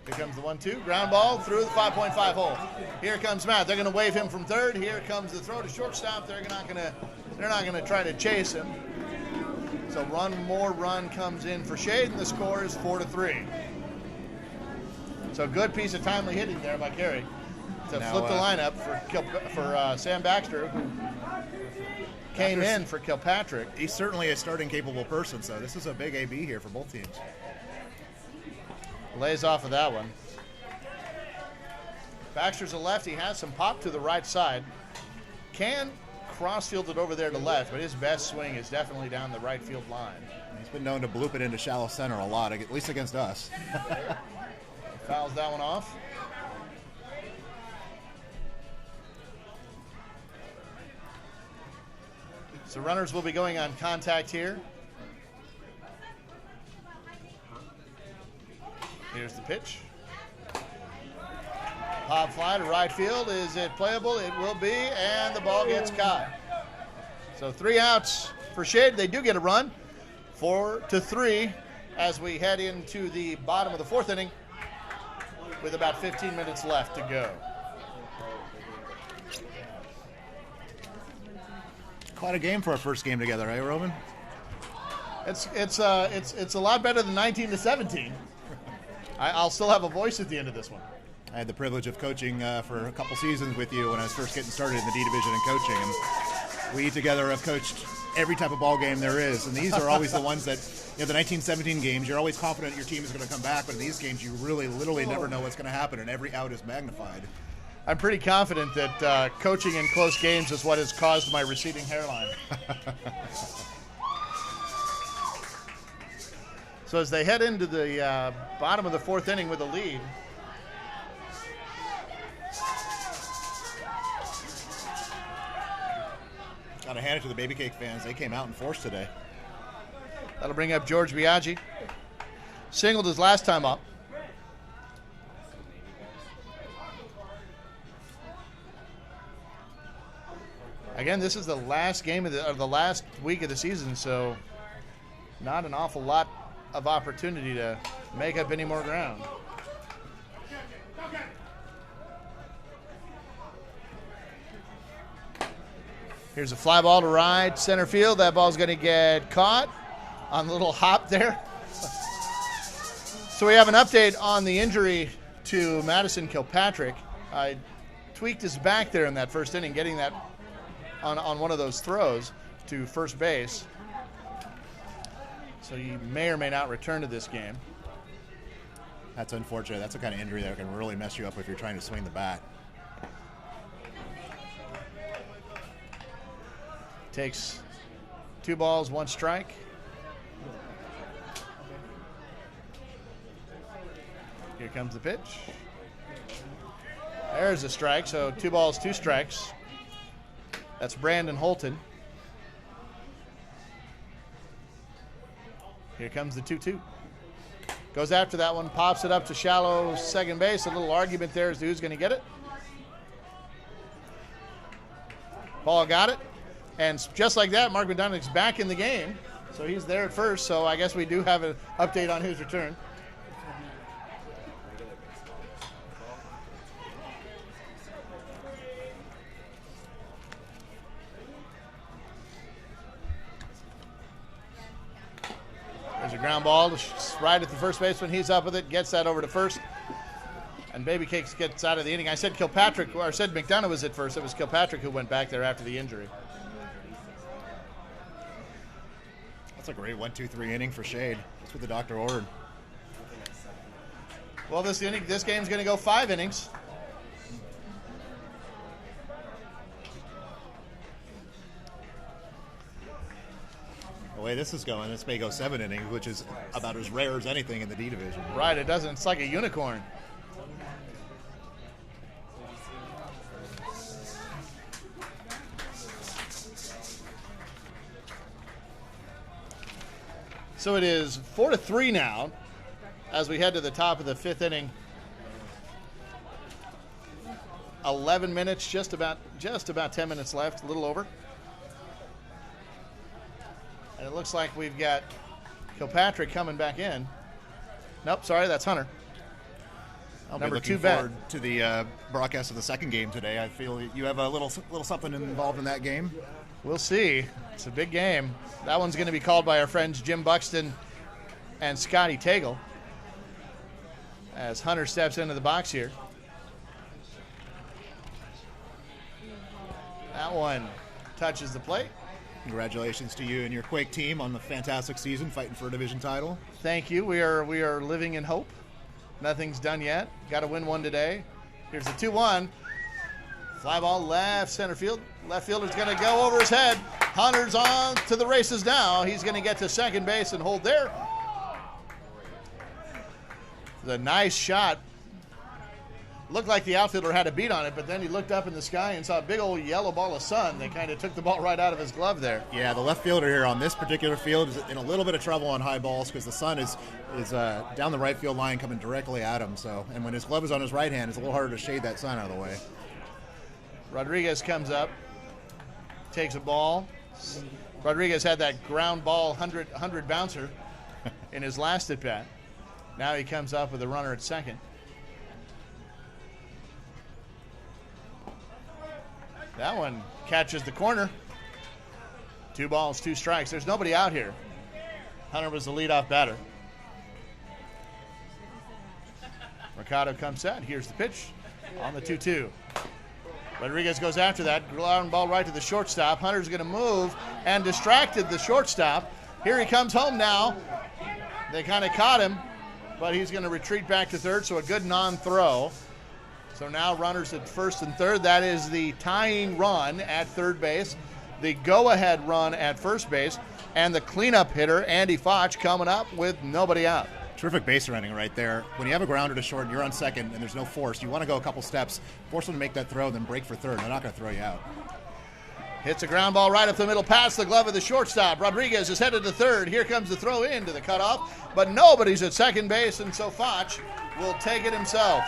A: Here comes the 1-2. Ground ball through the 5.5 hole. Here comes Matt. They're going to wave him from third. Here comes the throw to shortstop. They're not going to try to chase him. So one more run comes in for Shade, and the score is 4-3. So good piece of timely hitting there by Carey to flip the lineup for Sam Baxter, who came in for Kilpatrick.
D: He's certainly a starting capable person, so this is a big AB here for both teams.
A: Lays off of that one. Baxter's a lefty, has some pop to the right side. Can cross-field it over there to left, but his best swing is definitely down the right field line.
D: He's been known to bloop it into shallow center a lot, at least against us.
A: Fouls that one off. So runners will be going on contact here. Here's the pitch. Pop fly to right field. Is it playable? It will be, and the ball gets caught. So 3 outs for Shade. They do get a run. 4-3 as we head into the bottom of the 4th inning with about 15 minutes left to go.
D: Quite a game for our first game together, right, Roman?
A: It's a lot better than 19-17. I'll still have a voice at the end of this one.
D: I had the privilege of coaching for a couple seasons with you when I was first getting started in the D division and coaching, and we together have coached every type of ball game there is, and these are always the ones that, the 1917 games, you're always confident your team is going to come back, but in these games you really literally never know what's going to happen, and every out is magnified.
A: I'm pretty confident that coaching in close games is what has caused my receding hairline. So as they head into the bottom of the 4th inning with a lead,
D: got to hand it to the Babycake fans. They came out in force today.
A: That'll bring up George Biagi. Singled his last time up. Again, this is the last game of the last week of the season, so not an awful lot of opportunity to make up any more ground. Here's a fly ball to right center field. That ball's going to get caught on a little hop there. So we have an update on the injury to Madison Kilpatrick. I tweaked his back there in that first inning, getting that on one of those throws to first base. So he may or may not return to this game.
D: That's unfortunate. That's the kind of injury that can really mess you up if you're trying to swing the bat.
A: Takes 2 balls, 1 strike. Here comes the pitch. There's a strike, so 2 balls, 2 strikes. That's Brandon Holton. Here comes the 2-2. Goes after that one, pops it up to shallow second base. A little argument there as to who's going to get it. Paul got it. And just like that, Mark McDonough's back in the game. So he's there at first. So I guess we do have an update on his return. There's a ground ball right at the first baseman. He's up with it, gets that over to first. And Babycakes gets out of the inning. I said Kilpatrick, or I said McDonough was at first. It was Kilpatrick who went back there after the injury.
D: That's a great 1-2-3 inning for Shade. That's what the doctor ordered.
A: Well, this game's going to go 5 innings.
D: The way this is going, this may go 7 innings, which is about as rare as anything in the D division.
A: Right, it doesn't. It's like a unicorn. So it is 4-3 now as we head to the top of the 5th inning. 11 minutes, just about 10 minutes left, a little over. And it looks like we've got Kilpatrick coming back in. Nope, sorry, that's Hunter.
D: I'll
A: Number
D: be looking
A: 2 bat.
D: forward to the broadcast of the second game today. I feel you have a little something involved in that game.
A: We'll see. It's a big game. That one's going to be called by our friends Jim Buxton and Scotty Tagle as Hunter steps into the box here. That one touches the plate.
D: Congratulations to you and your Quake team on the fantastic season, fighting for a division title.
A: Thank you. We are living in hope. Nothing's done yet. Got to win one today. Here's the 2-1. Fly ball left center field. Left fielder's going to go over his head. Hunter's on to the races now. He's going to get to second base and hold there. The nice shot. Looked like the outfielder had a beat on it, but then he looked up in the sky and saw a big old yellow ball of sun. They kind of took the ball right out of his glove there.
D: Yeah, the left fielder here on this particular field is in a little bit of trouble on high balls because the sun is down the right field line coming directly at him. So, and when his glove is on his right hand, it's a little harder to shade that sun out of the way.
A: Rodriguez comes up, takes a ball. Rodriguez had that ground ball 100 bouncer in his last at bat. Now he comes up with a runner at second. That one catches the corner. 2 balls, 2 strikes. There's nobody out here. Hunter was the leadoff batter. Mercado comes set. Here's the pitch on the 2-2. Rodriguez goes after that. Ground ball right to the shortstop. Hunter's going to move and distracted the shortstop. Here he comes home now. They kind of caught him, but he's going to retreat back to third, so a good non-throw. So now runners at first and third. That is the tying run at third base, the go-ahead run at first base, and the cleanup hitter, Andy Foch, coming up with nobody out.
D: Terrific base running right there. When you have a grounder to short and you're on second and there's no force, you want to go a couple steps, force them to make that throw, then break for third. They're not going to throw you out.
A: Hits a ground ball right up the middle past the glove of the shortstop. Rodriguez is headed to third. Here comes the throw into the cutoff, but nobody's at second base, and so Foch will take it himself.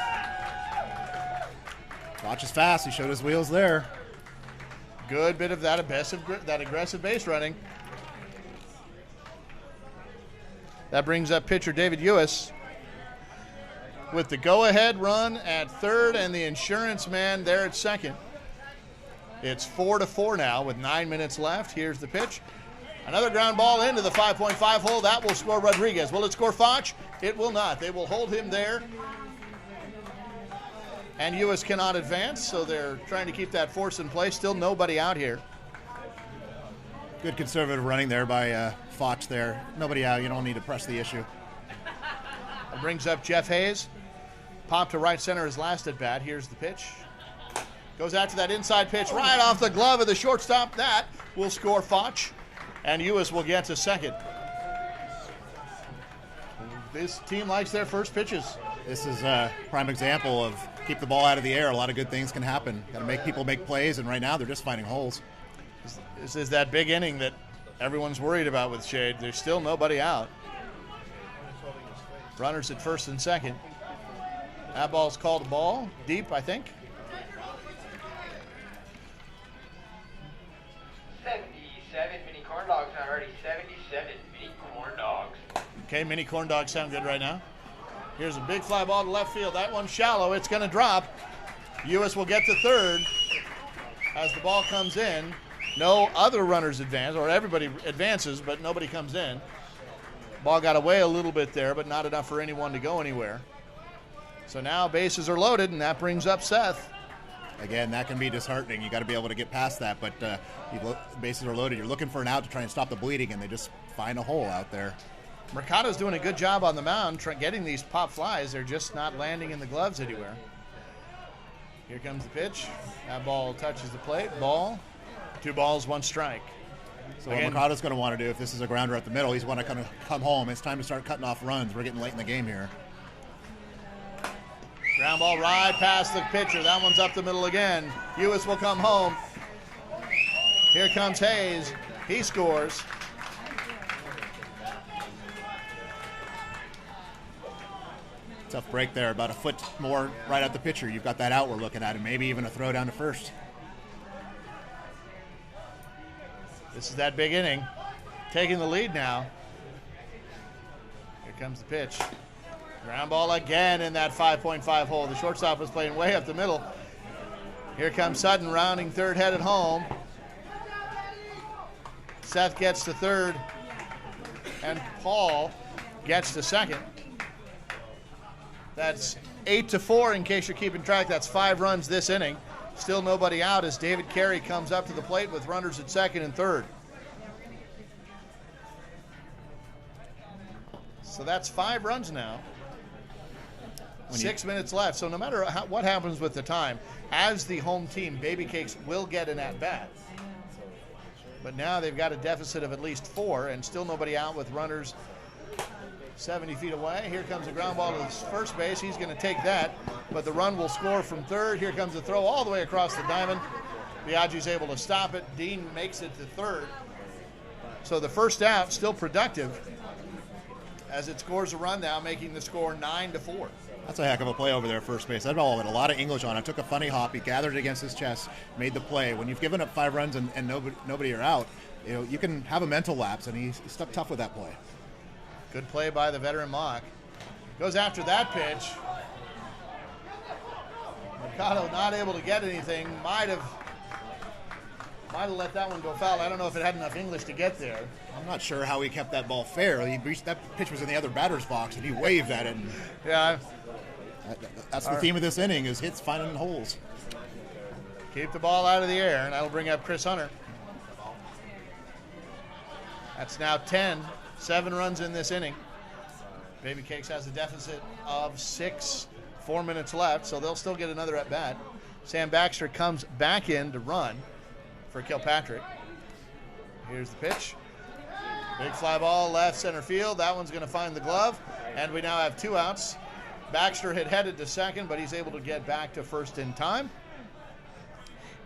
D: Foch is fast. He showed his wheels there.
A: Good bit of that aggressive base running. That brings up pitcher David Ewis with the go-ahead run at third and the insurance man there at second. It's 4-4 now with 9 minutes left. Here's the pitch. Another ground ball into the 5.5 hole. That will score Rodriguez. Will it score Foch? It will not. They will hold him there. And Ewis cannot advance, so they're trying to keep that force in place. Still nobody out here.
D: Good conservative running there by Foch there. Nobody out. You don't need to press the issue.
A: That brings up Jeff Hayes. Pop to right center his last at bat. Here's the pitch. Goes out to that inside pitch right off the glove of the shortstop. That will score Foch, and Ewis will get to second. This team likes their first pitches.
D: This is a prime example of keep the ball out of the air. A lot of good things can happen. Got to make people make plays, and right now they're just finding holes.
A: This is that big inning that everyone's worried about with Shade. There's still nobody out. Runners at first and second. That ball's called a ball. Deep, I think. Okay, mini corn dogs sound good right now. Here's a big fly ball to left field. That one's shallow. It's going to drop. Uis will get to third as the ball comes in. No other runners advance, or everybody advances, but nobody comes in. Ball got away a little bit there, but not enough for anyone to go anywhere. So now bases are loaded, and that brings up Seth.
D: Again, that can be disheartening. You got to be able to get past that, but bases are loaded. You're looking for an out to try and stop the bleeding, and they just find a hole out there.
A: Mercado's doing a good job on the mound getting these pop flies. They're just not landing in the gloves anywhere. Here comes the pitch. That ball touches the plate. Ball. 2 balls, 1 strike.
D: So what Mercado's going to want to do, if this is a grounder at the middle, he's want to kind of come home. It's time to start cutting off runs. We're getting late in the game here.
A: Ground ball right past the pitcher. That one's up the middle again. Uis will come home. Here comes Hayes. He scores.
D: Tough break there, about a foot more right at the pitcher. You've got that out we're looking at, and maybe even a throw down to first.
A: This is that big inning. Taking the lead now. Here comes the pitch. Ground ball again in that 5.5 hole. The shortstop was playing way up the middle. Here comes Sutton rounding third, headed home. Seth gets to third, and Paul gets to second. That's 8-4 in case you're keeping track. That's 5 runs this inning. Still nobody out as David Carey comes up to the plate with runners at second and third. So that's 5 runs now. 6 minutes left. So no matter what happens with the time, as the home team, Babycakes will get an at-bat. But now they've got a deficit of at least 4 and still nobody out with runners 70 feet away. Here comes a ground ball to first base. He's going to take that, but the run will score from third. Here comes the throw all the way across the diamond. Biagi's able to stop it. Dean makes it to third. So the first out still productive as it scores a run now, making the score 9-4.
D: That's a heck of a play over there at first base. That ball had a lot of English on it. Took a funny hop. He gathered it against his chest, made the play. When you've given up 5 runs and nobody are out, you can have a mental lapse, and he stuck tough with that play.
A: Good play by the veteran Mock. Goes after that pitch. Mercado not able to get anything. Might have let that one go foul. I don't know if it had enough English to get there.
D: I'm not sure how he kept that ball fair. That pitch was in the other batter's box, and he waved at it. And
A: yeah.
D: That's the theme of this inning, is hits finding holes.
A: Keep the ball out of the air, and that'll bring up Chris Hunter. That's now 10. 7 runs in this inning. Babycakes has a deficit of 6. 4 minutes left, so they'll still get another at bat. Sam Baxter comes back in to run for Kilpatrick. Here's the pitch. Big fly ball left center field. That one's going to find the glove, and we now have 2 outs. Baxter had headed to second, but he's able to get back to first in time.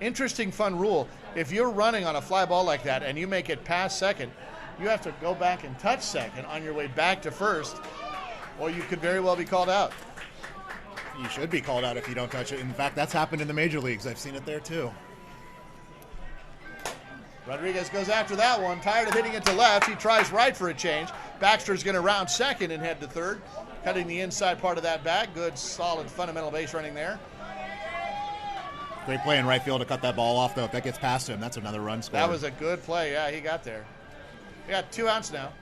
A: Interesting, fun rule. If you're running on a fly ball like that and you make it past second, you have to go back and touch second on your way back to first, or you could very well be called out.
D: You should be called out if you don't touch it. In fact, that's happened in the major leagues. I've seen it there too.
A: Rodriguez goes after that one. Tired of hitting it to left. He tries right for a change. Baxter's going to round second and head to third, cutting the inside part of that bag. Good, solid, fundamental base running there.
D: Great play in right field to cut that ball off, though. If that gets past him, that's another run score.
A: That was a good play. Yeah, he got there. We got 2 outs now.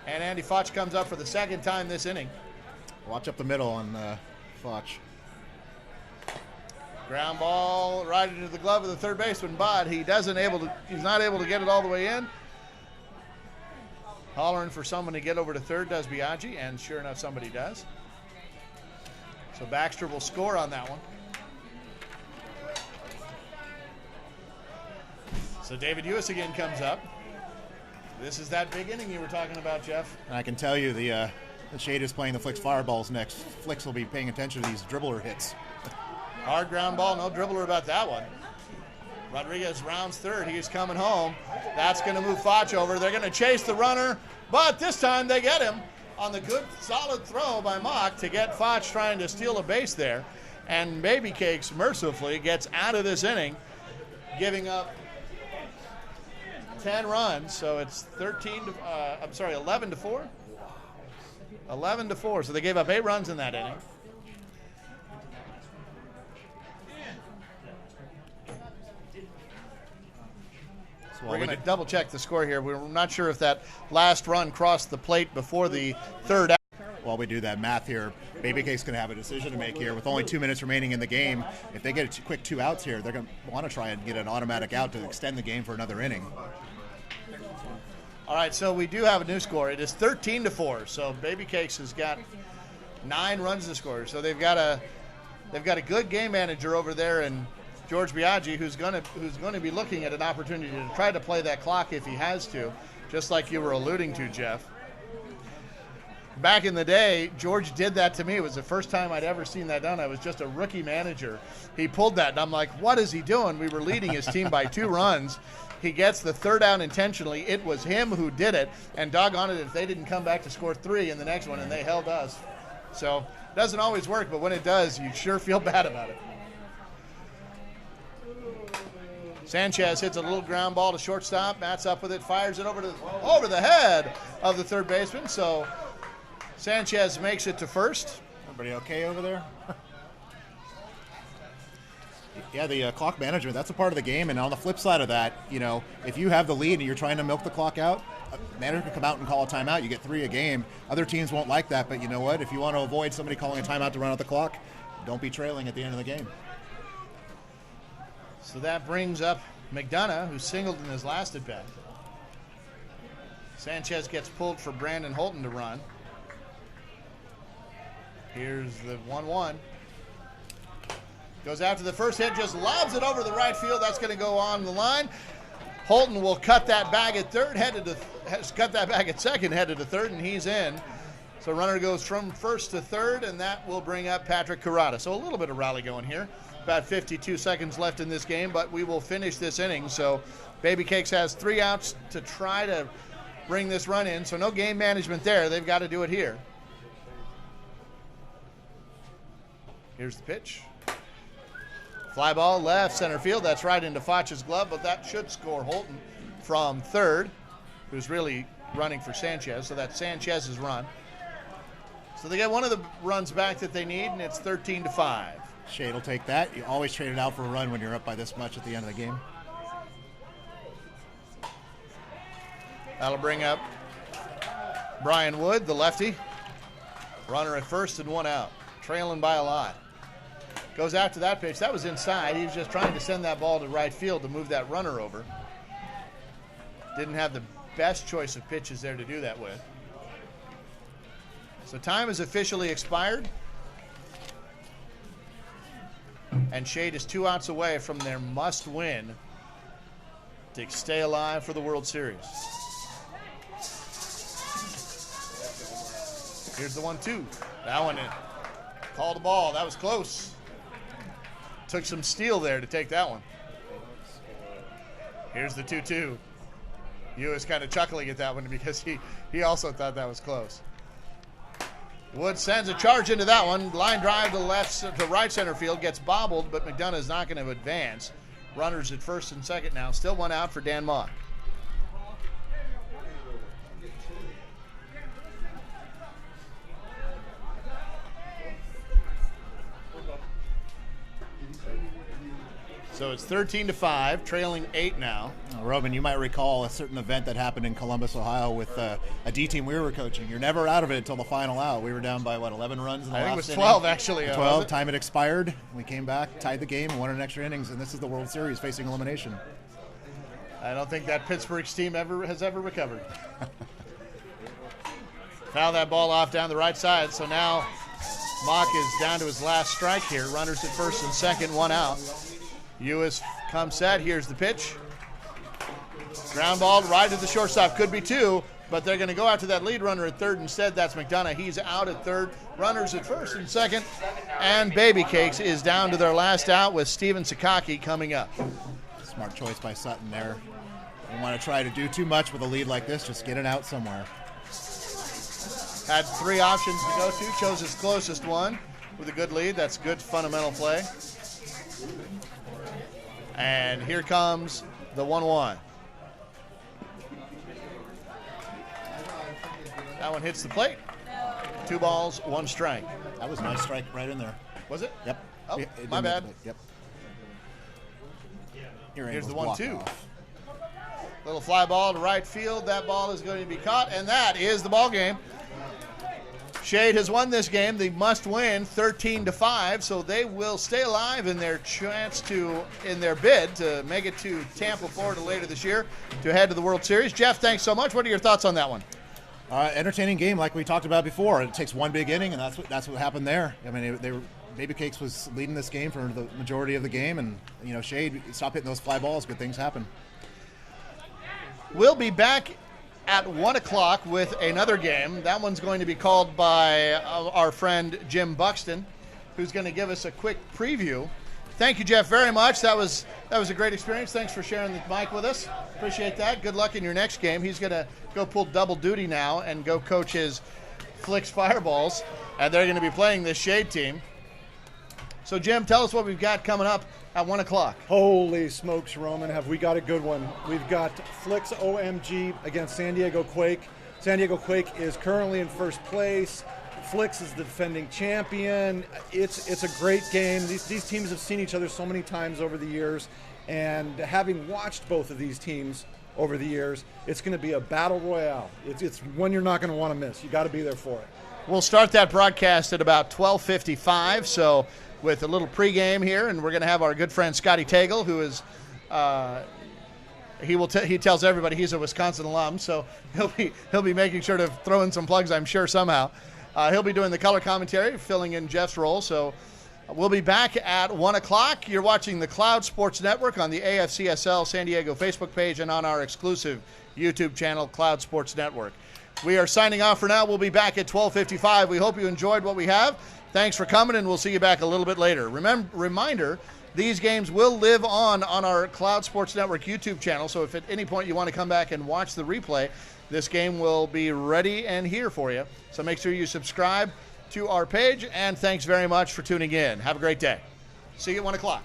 A: And Andy Foch comes up for the second time this inning.
D: Watch up the middle on Foch.
A: Ground ball right into the glove of the third baseman, but he's not able to get it all the way in. Hollering for someone to get over to third does Biagi, and sure enough, somebody does. So Baxter will score on that one. So David Uis again comes up. This is that big inning you were talking about, Jeff.
D: And I can tell you the Shade is playing the Flicks Fireballs next. Flicks will be paying attention to these dribbler hits.
A: Hard ground ball, no dribbler about that one. Rodriguez rounds third. He's coming home. That's going to move Foch over. They're going to chase the runner, but this time they get him on the good, solid throw by Mock to get Foch trying to steal a base there. And Babycakes mercifully gets out of this inning, giving up 10 runs, so it's 11-4. 11-4. So they gave up 8 runs in that inning.
D: So
A: We're going to double check the score here. We're not sure if that last run crossed the plate before the third out.
D: while we do that math here, Babycakes going to have a decision to make here with only 2 minutes remaining in the game. If they get a quick 2 outs here, they're going to want to try and get an automatic out to extend the game for another inning.
A: All right, so we do have a new score. It is 13-4. So Babycakes has got 9 runs to score. So they've got a good game manager over there, and George Biagi, who's going to be looking at an opportunity to try to play that clock if he has to, just like you were alluding to, Jeff. Back in the day, George did that to me. It was the first time I'd ever seen that done. I was just a rookie manager. He pulled that, and I'm like, what is he doing? We were leading his team by 2 runs. He gets the third out intentionally. It was him who did it, and doggone it if they didn't come back to score 3 in the next one, and they held us. So it doesn't always work, but when it does, you sure feel bad about it. Sanchez hits a little ground ball to shortstop. Matt's up with it, fires it over the head of the third baseman. So Sanchez makes it to first.
D: Everybody okay over there? Yeah, the clock management, that's a part of the game. And on the flip side of that, you know, if you have the lead and you're trying to milk the clock out, a manager can come out and call a timeout. You get 3 a game. Other teams won't like that, but you know what? If you want to avoid somebody calling a timeout to run out the clock, don't be trailing at the end of the game.
A: So that brings up McDonough, who singled in his last at-bat. Sanchez gets pulled for Brandon Holton to run. Here's the 1-1. Goes out to the first hit, just lobs it over the right field. That's going to go on the line. Holton will cut that bag at third, cut that bag at second, headed to third, and he's in. So runner goes from first to third, and that will bring up Patrick Kurata. So a little bit of rally going here. About 52 seconds left in this game, but we will finish this inning. So Babycakes has 3 outs to try to bring this run in. So no game management there. They've got to do it here. Here's the pitch. Fly ball left center field. That's right into Foch's glove, but that should score Holton from third, who's really running for Sanchez. So that's Sanchez's run. So they get one of the runs back that they need, and it's 13-5.
D: Shade will take that. You always trade it out for a run when you're up by this much at the end of the game.
A: That'll bring up Brian Wood, the lefty. Runner at first and 1 out. Trailing by a lot. Goes after that pitch. That was inside. He was just trying to send that ball to right field to move that runner over. Didn't have the best choice of pitches there to do that with. So time has officially expired. And Shade is 2 outs away from their must-win to stay alive for the World Series. Here's the 1-2. That one in. Called the ball. That was close. Took some steel there to take that one. Here's the 2-2. Yu is kind of chuckling at that one because he also thought that was close. Wood sends a charge into that one. Line drive to right center field. Gets bobbled, but McDonough is not going to advance. Runners at first and second now. Still 1 out for Dan Mock. So it's 13-5, trailing 8 now.
D: Roman, you might recall a certain event that happened in Columbus, Ohio with a D team we were coaching. You're never out of it until the final out. We were down by, 11 runs in the last inning?
A: I think it was 12, actually.
D: 12, time had expired. We came back, tied the game, and won in extra innings, and this is the World Series facing elimination.
A: I don't think that Pittsburgh's team has ever recovered. Foul that ball off down the right side, so now Mock is down to his last strike here. Runners at first and second, 1 out. Ewis comes set. Here's the pitch. Ground ball right to the shortstop. Could be 2, but they're going to go out to that lead runner at third instead. That's McDonough. He's out at third. Runners at first and second. And Babycakes is down to their last out with Steven Sakaki coming up.
D: Smart choice by Sutton there. Don't want to try to do too much with a lead like this. Just get it out somewhere.
A: Had 3 options to go to. Chose his closest one with a good lead. That's good fundamental play. And here comes the 1-1. That one hits the plate. 2 balls, 1 strike.
D: That was a nice strike right in there.
A: Was it?
D: Yep.
A: Oh,
D: It
A: my
D: didn't-
A: bad.
D: Yep.
A: Here's the 1-2.
D: Off.
A: Little fly ball to right field. That ball is going to be caught, and that is the ball game. Shade has won this game. They must win 13-5, so they will stay alive in their bid to make it to Tampa, Florida later this year to head to the World Series. Jeff, thanks so much. What are your thoughts on that one?
D: Entertaining game, like we talked about before. It takes one big inning, and that's what happened there. I mean, Babycakes was leading this game for the majority of the game, and Shade stopped hitting those fly balls. Good things happen.
A: We'll be back at 1 o'clock with another game. That one's going to be called by our friend Jim Buxton, who's going to give us a quick preview. Thank you, Jeff, very much. That was a great experience. Thanks for sharing the mic with us. Appreciate that. Good luck in your next game. He's going to go pull double duty now and go coach his Flicks Fireballs, and they're going to be playing this Shade team. So, Jim, tell us what we've got coming up at 1 o'clock.
C: Holy smokes, Roman, have we got a good one. We've got Flicks OMG against San Diego Quake. San Diego Quake is currently in first place. Flicks is the defending champion. It's a great game. These teams have seen each other so many times over the years, and having watched both of these teams over the years, it's going to be a battle royale. It's one you're not going to want to miss. You got to be there for it.
A: We'll start that broadcast at about 12:55, so with a little pregame here, and we're going to have our good friend Scotty Tagle, who is he tells everybody he's a Wisconsin alum, so he'll be making sure to throw in some plugs, I'm sure, somehow. He'll be doing the color commentary, filling in Jeff's role. So we'll be back at 1 o'clock. You're watching the Cloud Sports Network on the AFCSL San Diego Facebook page and on our exclusive YouTube channel, Cloud Sports Network. We are signing off for now. We'll be back at 12:55. We hope you enjoyed what we have. Thanks for coming, and we'll see you back a little bit later. Reminder, these games will live on our Cloud Sports Network YouTube channel, so if at any point you want to come back and watch the replay, this game will be ready and here for you. So make sure you subscribe to our page, and thanks very much for tuning in. Have a great day. See you at 1 o'clock.